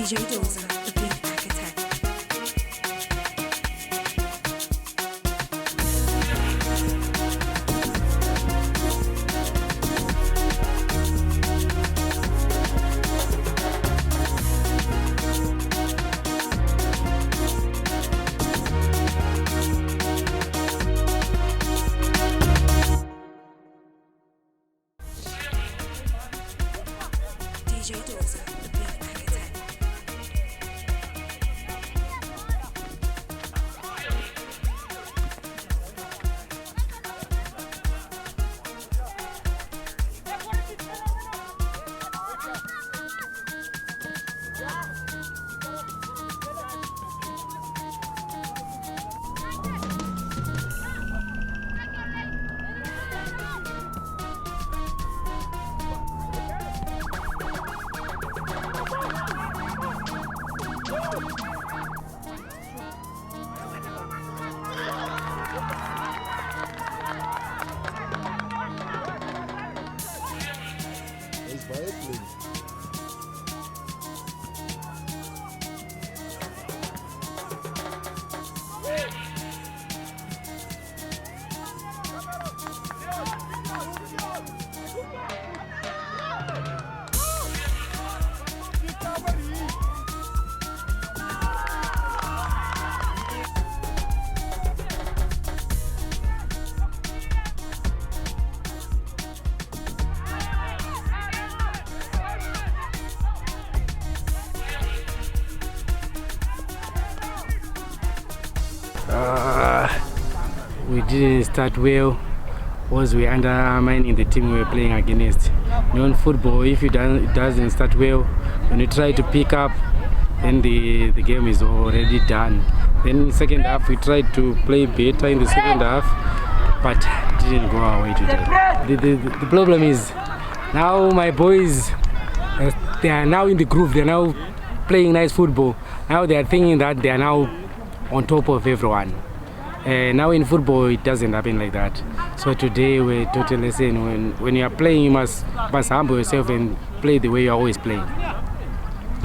DJ Dozer, the beat architect. DJ Dozer, the beat architect. We didn't start well because we undermining the team we were playing against. You know, in football, if it doesn't start well, when you try to pick up, then the game is already done. Then in the second half, we tried to play better in the second half, but it didn't go our way today. The problem is, now my boys, they are now in the groove, they are now playing nice football. Now they are thinking that they are now on top of everyone. Now in football it doesn't happen like that. So today we taught a lesson. When you are playing, you must humble yourself and play the way you are always playing.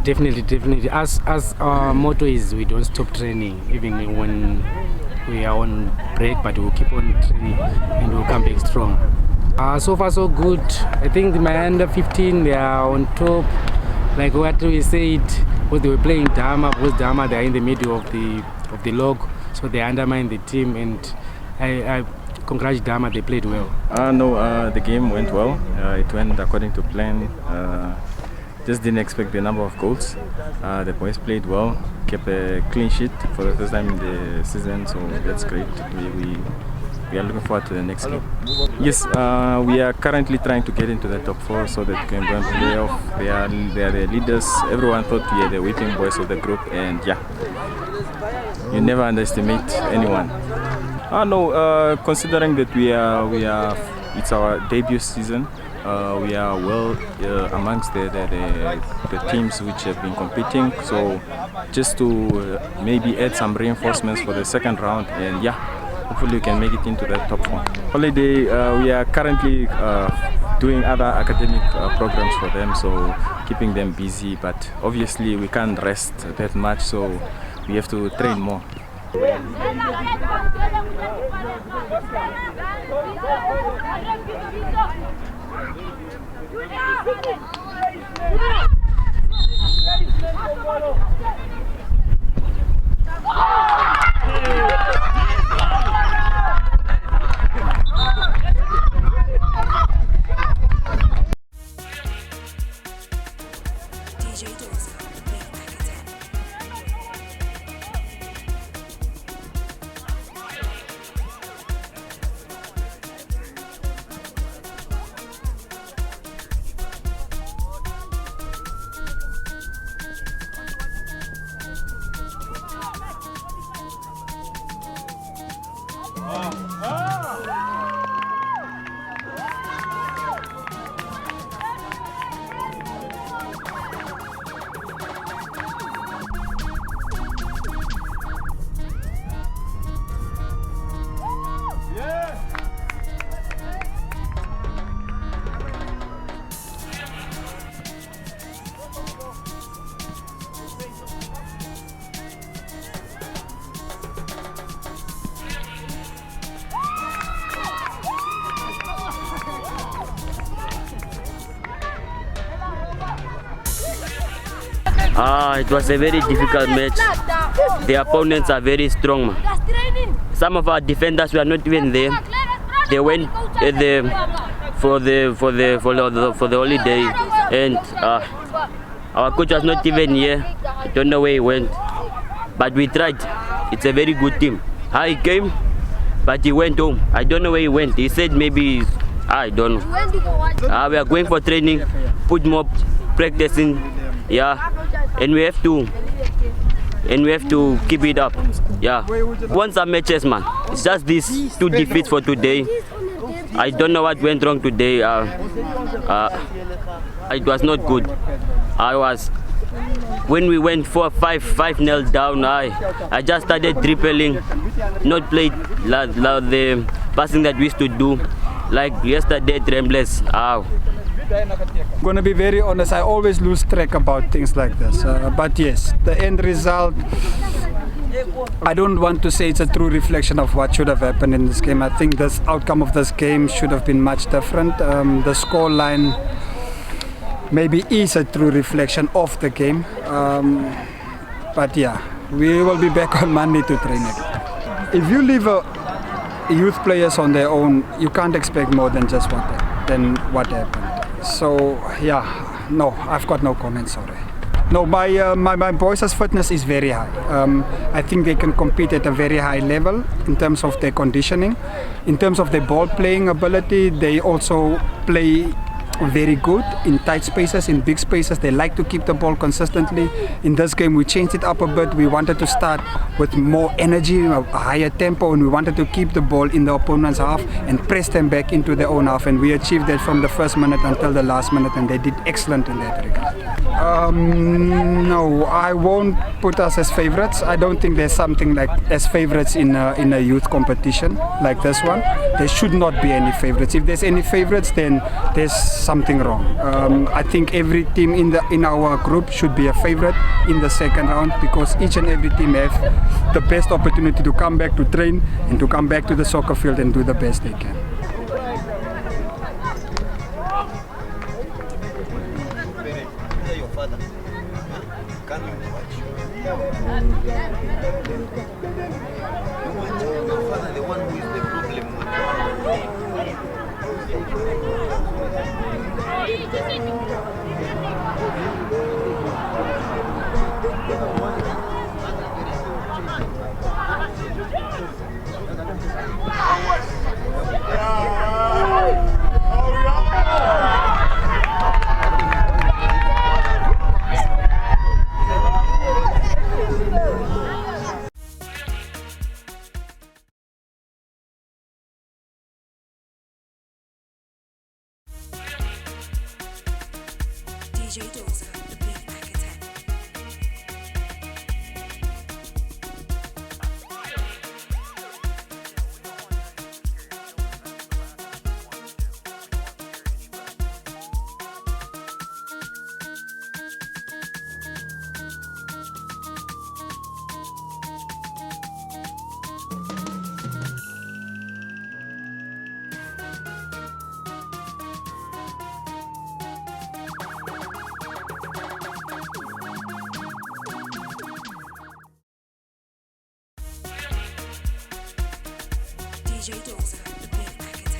Definitely. As our motto is, we don't stop training even when we are on break, but we'll keep on training and we'll come back strong. So far so good. I think my under 15, they are on top. Like what we said, because they were playing Dama, because Dama they are in the middle of the log. So they undermined the team, and I congratulate Dama, they played well. The game went well. It went according to plan. Just didn't expect the number of goals. The boys played well, kept a clean sheet for the first time in the season, so that's great. We are looking forward to the next game. Yes, we are currently trying to get into the top 4 so that we can go and play off. They are the leaders. Everyone thought we are the whipping boys of the group, and yeah. You never underestimate anyone. Considering that we are, it's our debut season. We are well amongst the teams which have been competing. So just to maybe add some reinforcements for the second round, and yeah, hopefully we can make it into the top 4. Holiday, we are currently doing other academic programs for them, so keeping them busy. But obviously we can't rest that much, so we have to train more. DJ Dozer, the beat architect. It was a very difficult match. The opponents are very strong, man. Some of our defenders were not even there. They went for the holiday, and our coach was not even here. Don't know where he went, but we tried. It's a very good team. He came, but he went home. I don't know where he went. He said maybe, I don't know. We are going for training, put more practicing, yeah, and we have to keep it up, yeah. Won some matches, man. It's just these 2 defeats for today. I don't know what went wrong today. It was not good. When we went 5-0 down, I just started dribbling, not played the passing that we used to do, like yesterday, trembless. I'm gonna be very honest, I always lose track about things like this. But yes, the end result, I don't want to say it's a true reflection of what should have happened in this game. I think this outcome of this game should have been much different. The score line maybe is a true reflection of the game. But yeah, we will be back on Monday to train again. If you leave youth players on their own, you can't expect more than just what happened. So yeah, no, I've got no comments, sorry. No, my boys' fitness is very high. I think they can compete at a very high level in terms of their conditioning. In terms of their ball playing ability, they also play very good in tight spaces, in big spaces. They like to keep the ball consistently. In this game we changed it up a bit. We wanted to start with more energy, a higher tempo, and we wanted to keep the ball in the opponent's half and press them back into their own half, and we achieved that from the first minute until the last minute, and they did excellent in that regard. No, I won't put us as favorites. I don't think there's something like as favorites in a youth competition like this one. There should not be any favorites. If there's any favorites, then there's something wrong. I think every team in our group should be a favorite in the second round, because each and every team have the best opportunity to come back to train and to come back to the soccer field and do the best they can. DJ Dozer, the beat architect. DJ Dozer, the beat architect.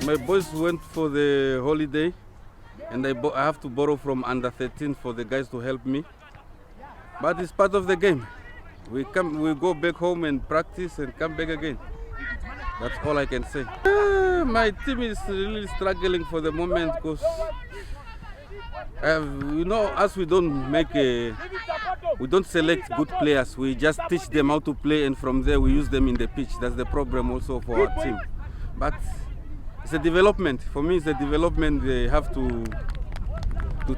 My boys went for the holiday, and I have to borrow from under 13 for the guys to help me. But it's part of the game. We go back home and practice and come back again. That's all I can say. My team is really struggling for the moment because, as we don't select good players. We just teach them how to play, and from there we use them in the pitch. That's the problem also for our team. But it's a development. For me, it's a development. They have to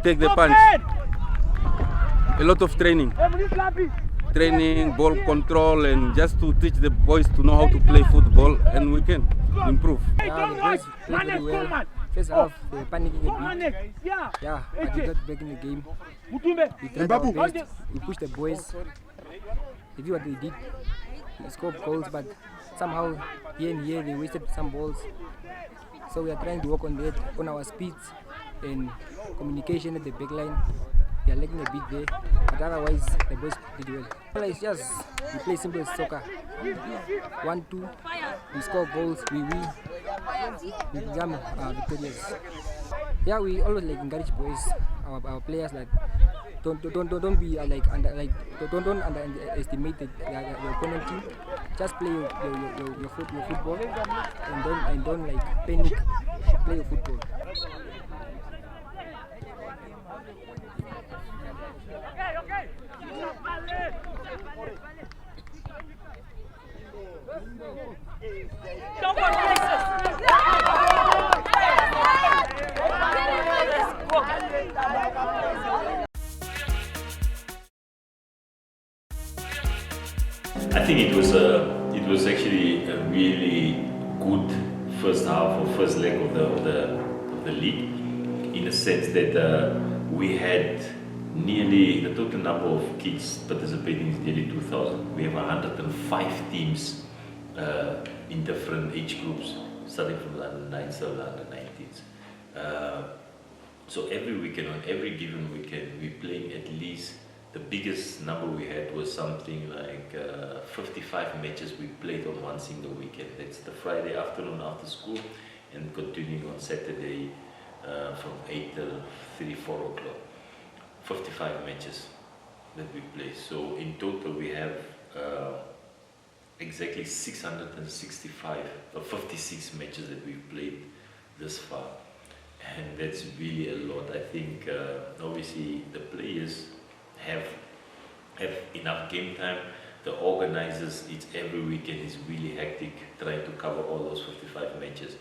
take the punch. A lot of training, ball control, and just to teach the boys to know how to play football, and we can improve. Yeah, the boys played very well. First half, they were panicking a bit. Yeah, but we got back in the game. We tried our best. We pushed the boys. They did what they did. They scored goals, but somehow here and here they wasted some balls. So we are trying to work on that, on our speeds and communication at the back line. We are lacking a bit there, but otherwise the boys did well. Well, it's just we play simple soccer. 1-2, we score goals, we win, we become victorious. Yeah, we always encourage boys, our players, don't be don't underestimate your opponent team. Just play your football and don't panic. Play your football. I think it was actually a really good first half or first leg of the league, in the sense that we had nearly the total number of kids participating is nearly 2,000. We have 105 teams in different age groups, starting from the under 9s to the under 19s. So every weekend, on every given weekend, we playing at least. The biggest number we had was something like 55 matches we played on one single weekend. That's the Friday afternoon after school, and continuing on Saturday from 8 till 3, 4 o'clock. 55 matches that we play. So in total we have exactly 665 or 56 matches that we've played this far, and that's really a lot. I think obviously the players have enough game time. The organizers, it's every weekend is really hectic trying to cover all those 55 matches.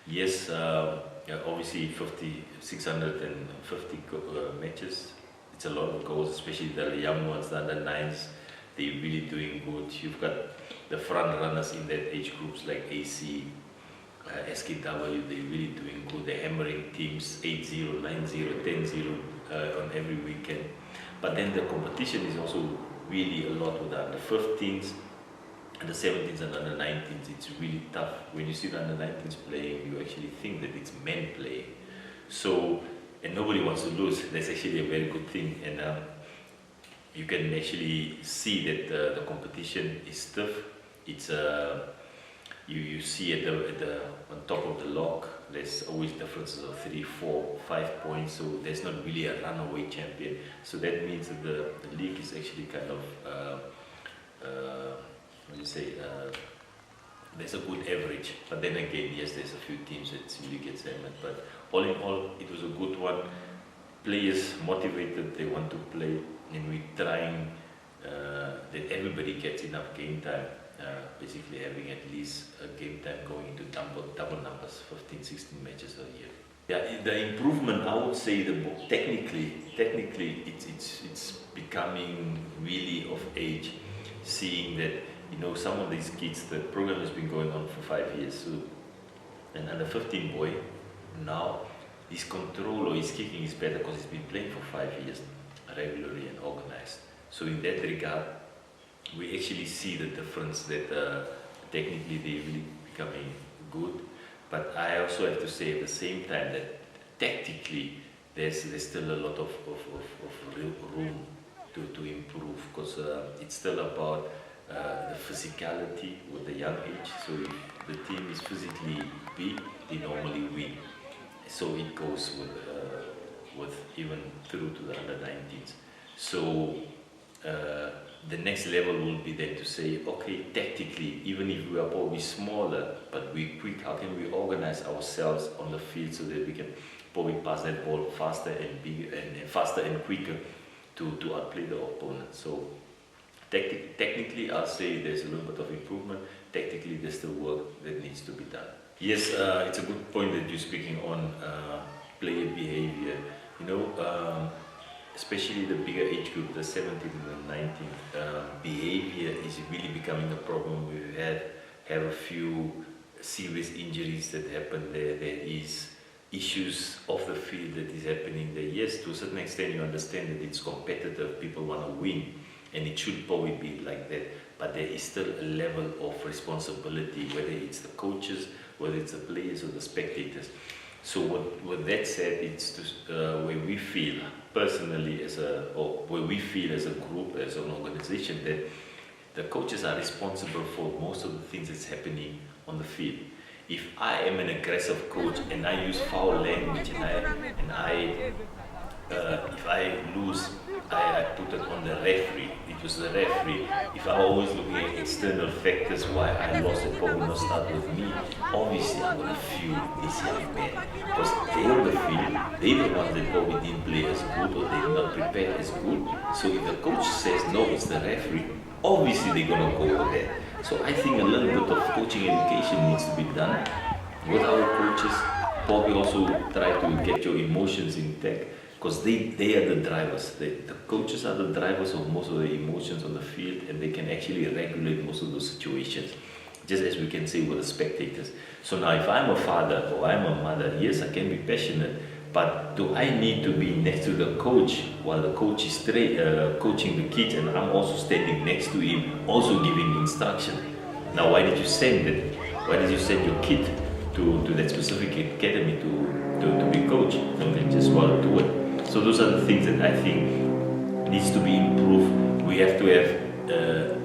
Yes, obviously 650 matches. It's a lot of goals, especially the young ones, the under 9s. They're really doing good. You've got the front runners in that age groups like AC, SKW. They're really doing good. They're hammering teams 8-0, 9-0, 10-0 on every weekend. But then the competition is also really a lot with the under 15s, under 17s and under 19s. It's really tough. When you see the under 19s playing, you actually think that it's men playing. So, and nobody wants to lose. That's actually a very good thing. And you can actually see that the competition is tough. It's you see on top of the log, there's always differences of 3, 4, 5 points. So there's not really a runaway champion. So that means that the league is actually kind of there's a good average. But then again, yes, there's a few teams that really get hammered. But all in all, it was a good one. Players motivated, they want to play, and we're trying that everybody gets enough game time. Basically having at least a game time going into double numbers, 15, 16 matches a year. Yeah, the improvement, I would say, technically, it's becoming really of age. Seeing that, some of these kids, the program has been going on for 5 years. So, and under 15 boy, now his control or his kicking is better because he's been playing for 5 years regularly and organized. So in that regard, we actually see the difference that technically they're really becoming good. But I also have to say at the same time that tactically there's still a lot of room to improve, because it's still about the physicality with the young age. So if the team is physically big, they normally win. So it goes with even through to the under 19s. So the next level will be then to say, okay, tactically, even if we are probably smaller, but we're quick, how can we organize ourselves on the field so that we can probably pass that ball faster and bigger and faster and quicker to outplay the opponent. So technically, I'll say there's a little bit of improvement. Tactically, there's still work that needs to be done. Yes, it's a good point that you're speaking on player behavior. You know, especially the bigger age group, the 17 and the 19, behavior is really becoming a problem. We have a few serious injuries that happen there. There is issues off the field that is happening there. Yes, to a certain extent you understand that it's competitive, people want to win, and it should probably be like that, but there is still a level of responsibility, whether it's the coaches, whether it's the players or the spectators. So with that said, it's where we feel personally where we feel as a group, as an organization, that the coaches are responsible for most of the things that's happening on the field. If I am an aggressive coach and I use foul language if I lose, I put it on the referee. It was the referee. If I'm always looking at external factors why I lost, it probably not start with me. Obviously, I'm gonna feel this young man because they on the field, they're the ones that probably didn't play as good or they're not prepared as good. So if the coach says no, it's the referee, obviously they're gonna go over there. So I think a little bit of coaching education needs to be done with our coaches. Probably also try to get your emotions intact, because they are the drivers. The coaches are the drivers of most of the emotions on the field, and they can actually regulate most of those situations, just as we can say with the spectators. So now if I'm a father or I'm a mother, yes, I can be passionate, but do I need to be next to the coach while the coach is coaching the kids and I'm also standing next to him, also giving instruction? Now why did you send it? Why did you send your kid to that specific academy to be coached? Don't they just want to do it? So those are the things that I think needs to be improved. We have to have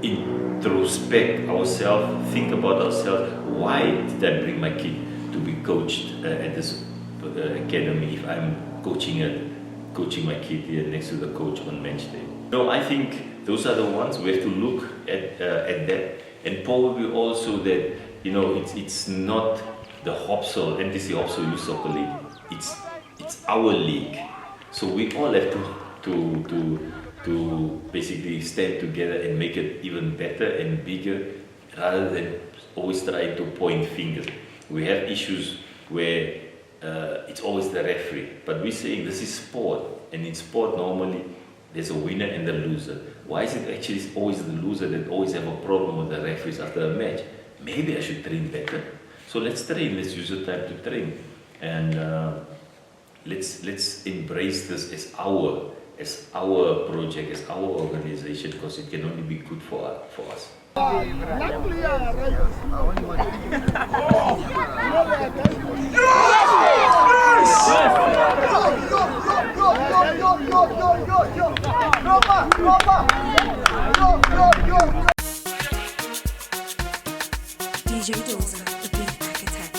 introspect ourselves, think about ourselves. Why did I bring my kid to be coached at this academy if I'm coaching my kid here next to the coach on match day? No, I think those are the ones we have to look at that, and probably also that, you know, it's not the HopSol, MTC HopSol Youth Soccer League. It's our league. So we all have to basically stand together and make it even better and bigger, rather than always trying to point fingers. We have issues where it's always the referee, but we're saying this is sport, and in sport normally there's a winner and a loser. Why is it actually always the loser that always have a problem with the referees after a match? Maybe I should train better. So let's train, let's use the time to train, and let's embrace this as our project, as our organization, because it can only be good for us. DJ Dozer, the beat architect.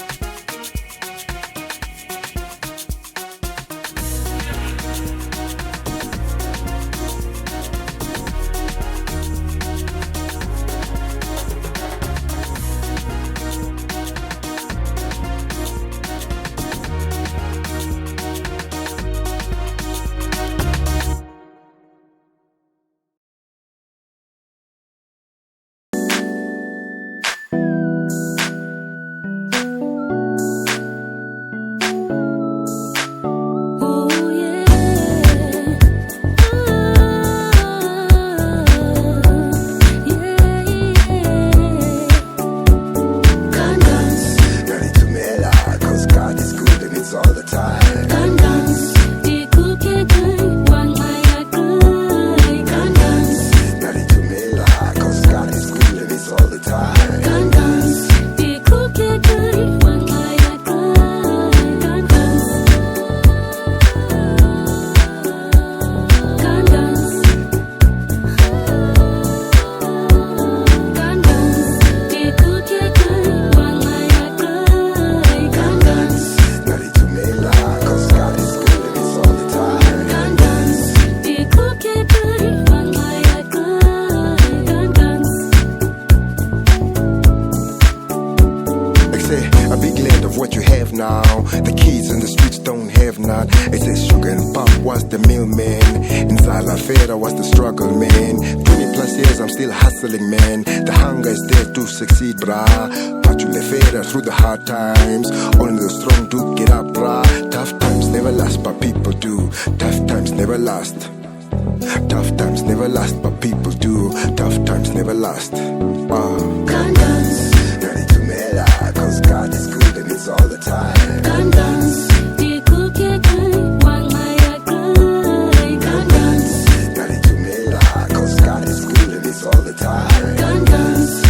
say a big land of what you have now. The kids in the streets don't have none. It says sugar and pop was the mailman. In Salafera was the struggle, man. 20 plus years I'm still hustling, man. The hunger is there to succeed, brah. But you left through the hard times. Only the strong do get up, brah. Tough times never last, but people do. Tough times never last. Tough times never last, but people do. Tough times never last. Gun guns, ready to mela, cause God is good and it's all the time. Gun guns, gun guns, ready to mela, cause God is good and it's all the time. Gun guns,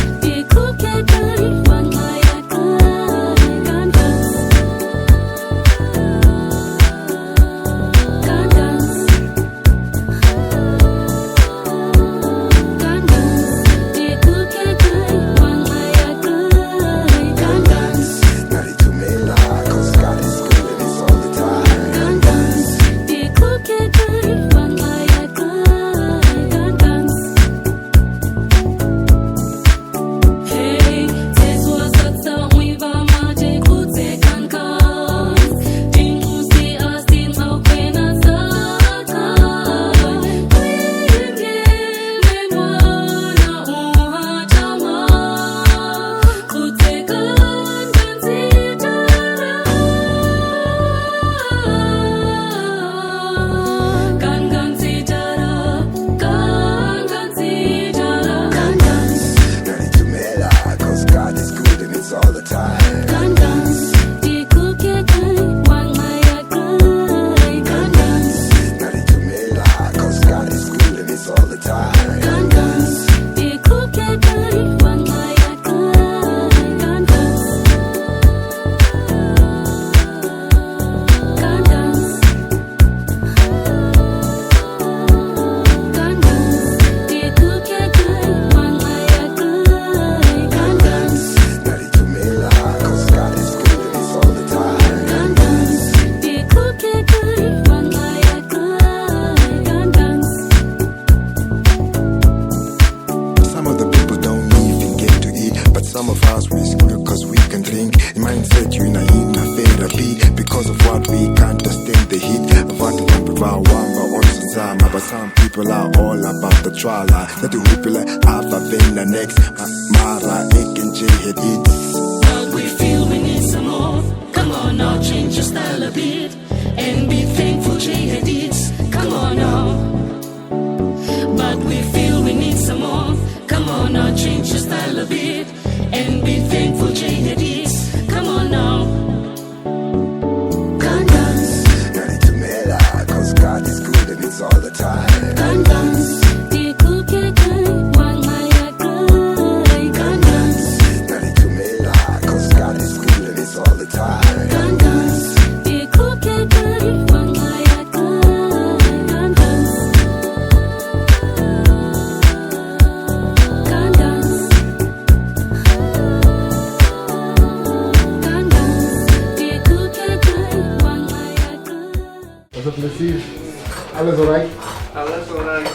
Alles alright? Alles alright.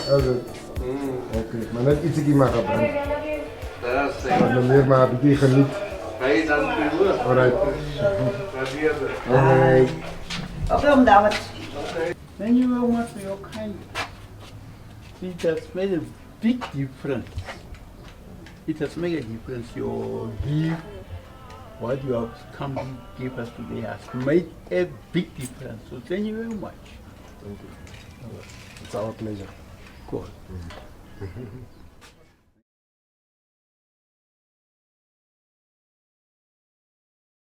Oké, maar net ietsje maar gebrand. Dat is zeker. Maar meer maar een beetje geniet. Hey, dat is goed. Alright. Alright. Welkom, dames. Thank you very much for your kind. It has made a big difference. It has made a difference. Your gift, what you have come to give us today has made a big difference. So thank you very much. Thank you. It's our pleasure. Cool.